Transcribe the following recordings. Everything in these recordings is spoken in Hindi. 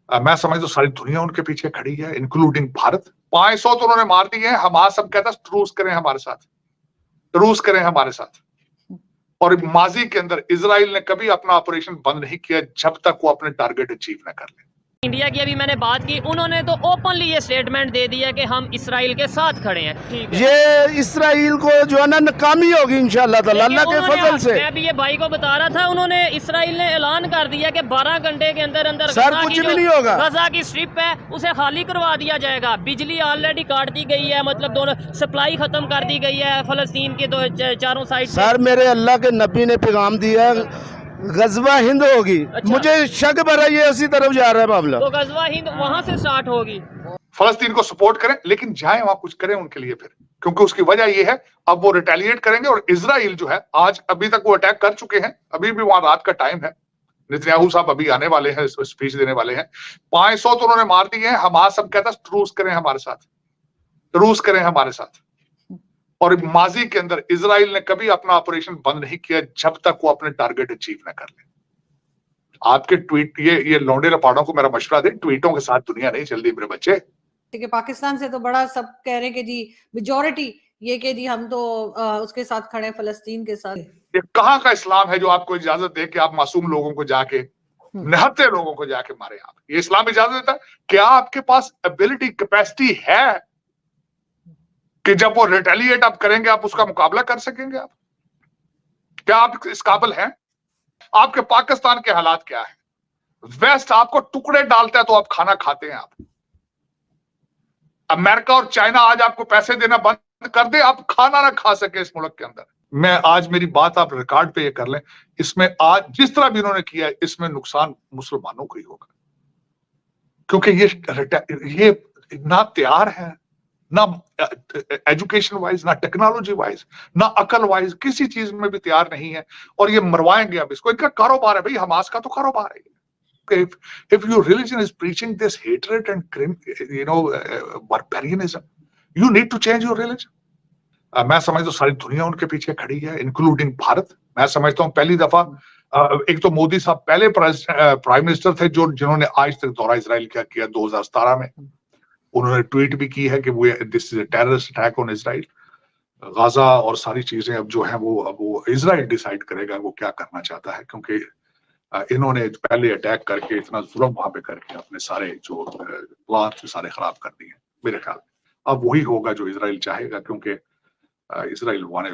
मैं समझता हूँ सारी दुनिया उनके पीछे खड़ी है, इंक्लूडिंग भारत। 500 तो उन्होंने मार दिए हैं। हमास सब कहता है ट्रूस करें हमारे साथ, ट्रूस करें हमारे साथ। और माजी के अंदर इजराइल ने कभी अपना ऑपरेशन बंद नहीं किया जब तक वो अपने टारगेट अचीव न कर ले। इंडिया की अभी मैंने बात की, उन्होंने तो ओपनली ये स्टेटमेंट दे दिया कि हम इसराइल के साथ खड़े हैं। ठीक है, ये इसराइल को जो है ना नाकामी होगी इंशाल्लाह ताला अल्लाह के फजल से। मैं भी ये भाई को बता रहा था, उन्होंने इसराइल ने ऐलान कर दिया कि 12 घंटे के अंदर अंदर सर कुछ भी नहीं होगा। गजा की स्ट्रिप है उसे खाली करवा दिया जाएगा। बिजली ऑलरेडी काट दी गई है, मतलब दोनों सप्लाई खत्म कर दी गई है फलस्तीन के चारों साइड। सर मेरे अल्लाह के नबी ने पैगाम दिया गजवा हिंद होगी। अच्छा। मुझे शक भरा ये उसी तरफ जा रहा है मामला। तो गजवा हिंद वहां से स्टार्ट होगी। फलस्तीन को सपोर्ट करें, लेकिन जाए वहां कुछ करें उनके लिए फिर, क्योंकि उसकी वजह ये है अब वो रिटेलिएट करेंगे। और इजराइल जो है आज अभी तक वो अटैक कर चुके हैं, अभी भी वहां रात का टाइम है। नेतन्याहू साहब अभी आने वाले हैं, स्पीच देने वाले हैं। 500 तो उन्होंने मार दिए हैं। हमास सब कहता है ट्रूस करें हमारे साथ, ट्रूस करें हमारे साथ। और माजी के अंदर इजराइल ने कभी अपना ऑपरेशन बंद नहीं किया जब तक वो अपने टारगेट अचीव न कर ले। आपके ट्वीट, ये लौंडे लपाड़ों को मेरा मशवरा दे, ट्वीटों के साथ दुनिया नहीं चल रही मेरे बच्चे। ठीक है, पाकिस्तान से तो बड़ा सब कह रहे हैं कि जी मेजॉरिटी ये कि जी हम तो उसके साथ खड़े हैं, फलस्तीन के साथ। ये कहाँ का इस्लाम है जो आपको इजाजत दे कि आप मासूम लोगों को जाके, निहत्थे लोगों को जाके मारे? आप, ये इस्लाम इजाजत देता है? क्या आपके पास एबिलिटी, कैपेसिटी है कि जब वो रिटेलिएट आप करेंगे आप उसका मुकाबला कर सकेंगे? आप क्या आप इस काबिल हैं? आपके पाकिस्तान के हालात क्या है? वेस्ट आपको टुकड़े डालता है तो आप खाना खाते हैं। आप अमेरिका और चाइना आज आपको पैसे देना बंद कर दे, आप खाना ना खा सके इस मुल्क के अंदर। मैं आज मेरी बात आप रिकॉर्ड पे ये कर लें, इसमें आज जिस तरह भी इन्होंने किया है इसमें नुकसान मुसलमानों को ही होगा, क्योंकि ये ना तैयार है, ना एजुकेशन वाइज, ना टेक्नोलॉजी वाइज, ना अकल वाइज, किसी चीज में भी तैयार नहीं है। और ये मरवाएंगे अब इसको। इनका कारोबार है भाई, हमास का तो कारोबार है। If your religion is preaching this hatred and barbarianism, you need to change your religion. मैं समझता हूँ सारी दुनिया उनके पीछे खड़ी है, इंक्लूडिंग भारत। मैं समझता हूँ पहली दफा एक तो मोदी साहब पहले प्राइम मिनिस्टर थे जिन्होंने आज तक दौरा इजराइल किया 2017 में। उन्होंने ट्वीट भी की है कि वो this is a terrorist attack on Israel. Gaza और सारी चीजें अब जो है वो इजराइल डिसाइड करेगा वो क्या करना चाहता है, क्योंकि इन्होंने पहले अटैक करके इतना जुल्म वहां पे करके अपने सारे जो प्लान सारे खराब कर दिए। मेरे ख्याल में अब वही होगा जो इजराइल चाहेगा, क्योंकि Israel one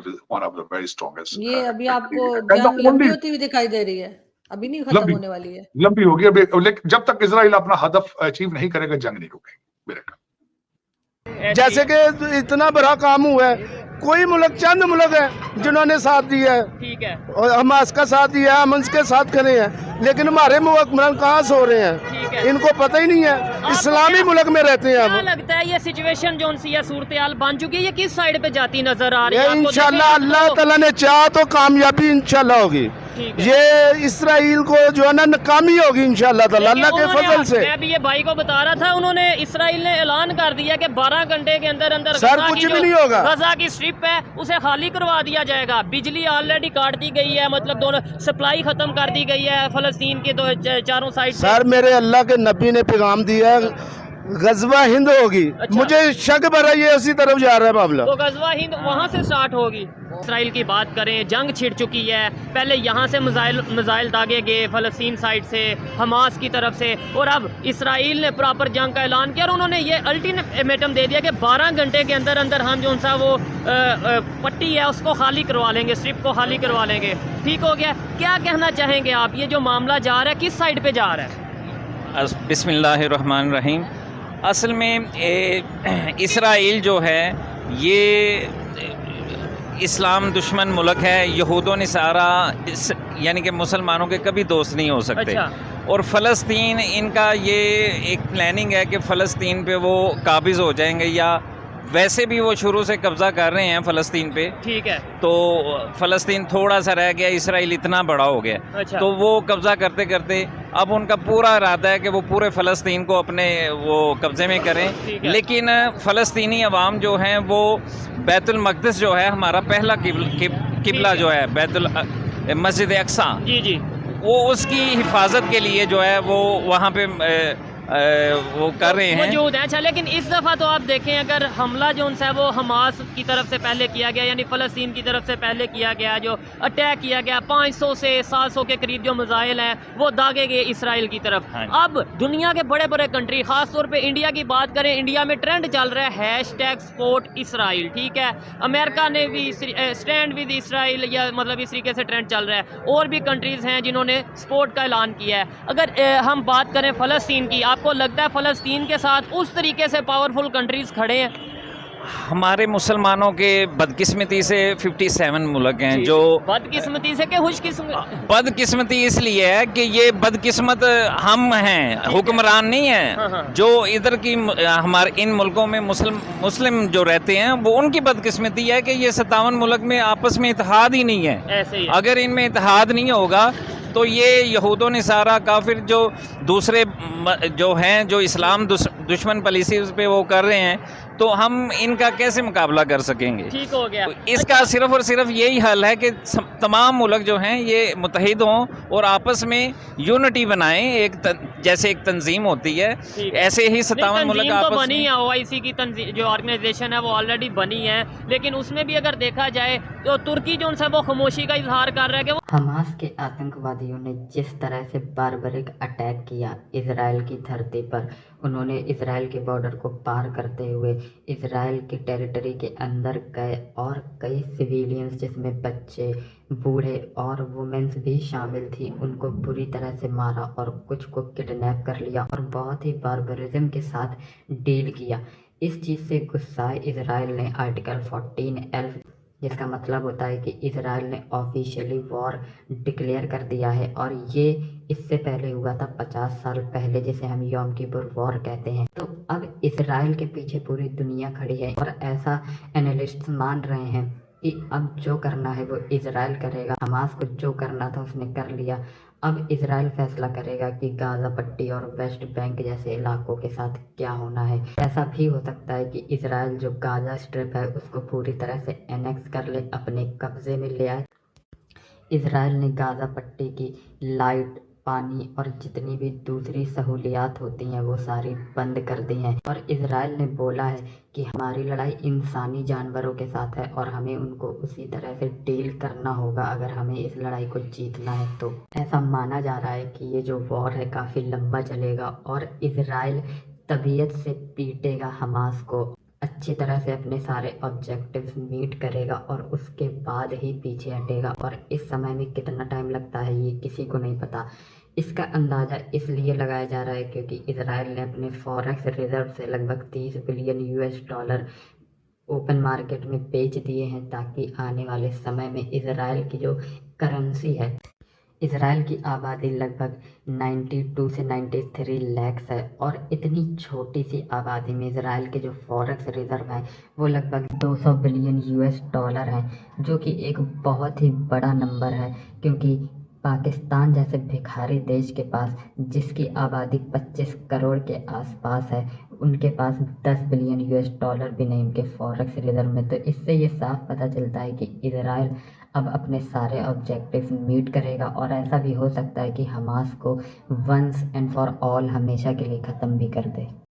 of the very strongest. ये अभी आपको जंग लंबी होती हुई दिखाई दे रही है, अभी नहीं खत्म होने वाली है, लंबी होगी अभी। लेकिन जब तक इजराइल अपना हदफ अचीव नहीं करेगा जंग नहीं रुकेगी मेरे ख्याल। जैसे कि इतना बड़ा काम हुआ है, कोई मुल्क, चंद मुल्क है जिन्होंने साथ दिया है। ठीक है, और हमास का साथ दिया, हम उसके साथ खड़े हैं, लेकिन हमारे मुल्क कहाँ सो रहे हैं, इनको पता ही नहीं है। इस्लामी मुल्क में रहते हैं। क्या लगता है ये सिचुएशन जो सी है, सूरत-ए-हाल बन चुकी है, ये किस साइड पे जाती नजर आ रही है? इंशाल्लाह अल्लाह ताला ने चाहा तो कामयाबी इंशाल्लाह होगी। ये इसराइल को जो है ना नाकामी होगी इंशाल्लाह ताला अल्लाह के फजल से। मैं भी ये भाई को बता रहा था, उन्होंने इसराइल ने ऐलान कर दिया कि 12 घंटे के अंदर अंदर सर कुछ भी नहीं होगा। गजा की स्ट्रिप है उसे खाली करवा दिया जाएगा। बिजली ऑलरेडी काट दी गई है, मतलब दोनों सप्लाई खत्म कर दी गई है फलस्तीन के चारों साइड। सर मेरे अल्लाह के नबी ने पैगाम दिया गजवा हिंद होगी। अच्छा। मुझे शक भरा ये उसी तरफ जा रहा है मामला। तो गजवा हिंद वहां से स्टार्ट होगी। इसराइल की बात करें, जंग छिड़ चुकी है। पहले यहाँ से मिसाइल दागे गए फलस्तीन साइड से, हमास की तरफ से, और अब इसराइल ने प्रॉपर जंग का ऐलान किया। और उन्होंने ये अल्टीमेटम दे दिया कि 12 घंटे के अंदर अंदर हम जो सा वो पट्टी है उसको खाली करवा लेंगे, स्ट्रिप को खाली करवा लेंगे। ठीक हो गया। क्या कहना चाहेंगे आप, ये जो मामला जा रहा है किस साइड पे जा रहा है? बिस्मिल्लाहिर्रहमानिर्रहीम। असल में इसराइल जो है ये इस्लाम दुश्मन मुल्क है। यहूदों नसारा यानी कि मुसलमानों के कभी दोस्त नहीं हो सकते। अच्छा। और फ़लस्तीन, इनका ये एक प्लानिंग है कि फ़लस्तीन पे वो काबिज़ हो जाएंगे, या वैसे भी वो शुरू से कब्ज़ा कर रहे हैं फ़लस्तीन पे। ठीक है। तो फ़लस्तीन थोड़ा सा रह गया, इसराइल इतना बड़ा हो गया। अच्छा। तो वो कब्ज़ा करते करते अब उनका पूरा इरादा है कि वो पूरे फ़लस्तीन को अपने वो कब्ज़े में करें। लेकिन फ़लस्तीनी अवाम जो हैं वो बैतुल मक़दिस जो है हमारा पहला किबला जो है बैतुल मस्जिद अक्सा, जी जी, वो उसकी हिफाजत के लिए जो है वो वहाँ पे वो कर रहे हैं। मौजूद है। अच्छा, लेकिन इस दफ़ा तो आप देखें, अगर हमला जो है वो हमास की तरफ से पहले किया गया, यानी फ़लस्तीन की तरफ से पहले किया गया, जो अटैक किया गया 500 से 700 के करीब जो मिसाइल हैं वो दागे गए इसराइल की तरफ। हाँ। अब दुनिया के बड़े बड़े कंट्री, ख़ास तौर पे इंडिया की बात करें, इंडिया में ट्रेंड चल रहा है #सपोर्ट इसराइल, ठीक है। अमेरिका ने भी स्टैंड विद इसराइल, या मतलब इस तरीके से ट्रेंड चल रहा है। और भी कंट्रीज़ हैं जिन्होंने सपोर्ट का ऐलान किया है। अगर हम बात करें फ़लस्तीन की, आपको लगता है फ़लस्तीन के साथ उस तरीके से पावरफुल कंट्रीज़ खड़े हैं? हमारे मुसलमानों के बदकिस्मती से 57 मुल्क हैं जो बदकिस्मती से के खुशकिस्मती? बदकिस्मती इसलिए है कि ये बदकिस्मत हम हैं, हुक्मरान नहीं हाँ, हाँ। है। जो इधर की हमारे इन मुल्कों में मुस्लिम जो रहते हैं वो उनकी बदकिस्मती है कि ये 57 मुल्क में आपस में इत्तेहाद ही नहीं है। ऐसे ही है। अगर इनमें इत्तेहाद नहीं होगा तो ये यहूदो निसारा काफिर जो दूसरे जो हैं, जो इस्लाम दुश्मन पॉलिसी पे वो कर रहे हैं, तो हम इनका कैसे मुकाबला कर सकेंगे? ठीक हो गया। तो इसका सिर्फ और सिर्फ यही हल है कि तमाम मुल्क जो हैं ये मुत्तहिद हों और आपस में यूनिटी बनाएं। जैसे एक तंजीम होती है, ठीक। ऐसे ही 57 मुल्क तंजीम तो आपस बनी में। है, OIC की जो ऑर्गेनाइजेशन है वो ऑलरेडी बनी है, लेकिन उसमें भी अगर देखा जाए तो तुर्की जो उनसे वो खामोशी का इजहार कर रहा है कि वो हमास के आतंकवादियों ने जिस तरह से बारबरिक अटैक किया इजराइल की धरती पर, उन्होंने इजराइल के बॉर्डर को पार करते हुए इजराइल की टेरिटरी के अंदर गए और कई सिविलियंस, जिसमें बच्चे, बूढ़े और वुमेन्स भी शामिल थी, उनको बुरी तरह से मारा और कुछ को किडनैप कर लिया और बहुत ही बारबरिज्म के साथ डील किया। इस चीज़ से गुस्साए इजराइल ने आर्टिकल 14L, जिसका मतलब होता है कि इजराइल ने ऑफिशियली वॉर डिक्लेयर कर दिया है। और ये इससे पहले हुआ था 50 साल पहले, जिसे हम यौम किपुर वॉर कहते हैं। तो अब इजराइल के पीछे पूरी दुनिया खड़ी है और ऐसा एनालिस्ट मान रहे हैं कि अब जो करना है वो इजराइल करेगा। हमास को जो करना था उसने कर लिया। अब इजराइल फैसला करेगा कि गाज़ा पट्टी और वेस्ट बैंक जैसे इलाकों के साथ क्या होना है। ऐसा भी हो सकता है कि इजराइल जो गाज़ा स्ट्रिप है उसको पूरी तरह से एनेक्स कर ले, अपने कब्जे में ले आए। इजराइल ने गाज़ा पट्टी की लाइट, पानी और जितनी भी दूसरी सहूलियात होती हैं वो सारी बंद कर दी हैं। और इजराइल ने बोला है कि हमारी लड़ाई इंसानी जानवरों के साथ है और हमें उनको उसी तरह से डील करना होगा अगर हमें इस लड़ाई को जीतना है। तो ऐसा माना जा रहा है कि ये जो वॉर है काफ़ी लंबा चलेगा और इजराइल तबीयत से पीटेगा हमास को, अच्छी तरह से अपने सारे ऑब्जेक्टिव्स मीट करेगा और उसके बाद ही पीछे हटेगा। और इस समय में कितना टाइम लगता है ये किसी को नहीं पता। इसका अंदाज़ा इसलिए लगाया जा रहा है क्योंकि इजराइल ने अपने फॉरेक्स रिजर्व से लगभग 30 बिलियन US$ ओपन मार्केट में बेच दिए हैं, ताकि आने वाले समय में इजराइल की जो करेंसी है, इजराइल की आबादी लगभग 92 से 93 लाख है और इतनी छोटी सी आबादी में इजराइल के जो फॉरेक्स रिजर्व हैं वो लगभग 200 बिलियन US$ हैं, जो कि एक बहुत ही बड़ा नंबर है। क्योंकि पाकिस्तान जैसे भिखारी देश के पास, जिसकी आबादी 25 करोड़ के आसपास है, उनके पास 10 बिलियन US$ भी नहीं उनके फॉरेक्स रिजर्व में। तो इससे ये साफ पता चलता है कि इजराइल अब अपने सारे ऑब्जेक्टिव्स मीट करेगा और ऐसा भी हो सकता है कि हमास को वंस एंड फॉर ऑल हमेशा के लिए ख़त्म भी कर दे।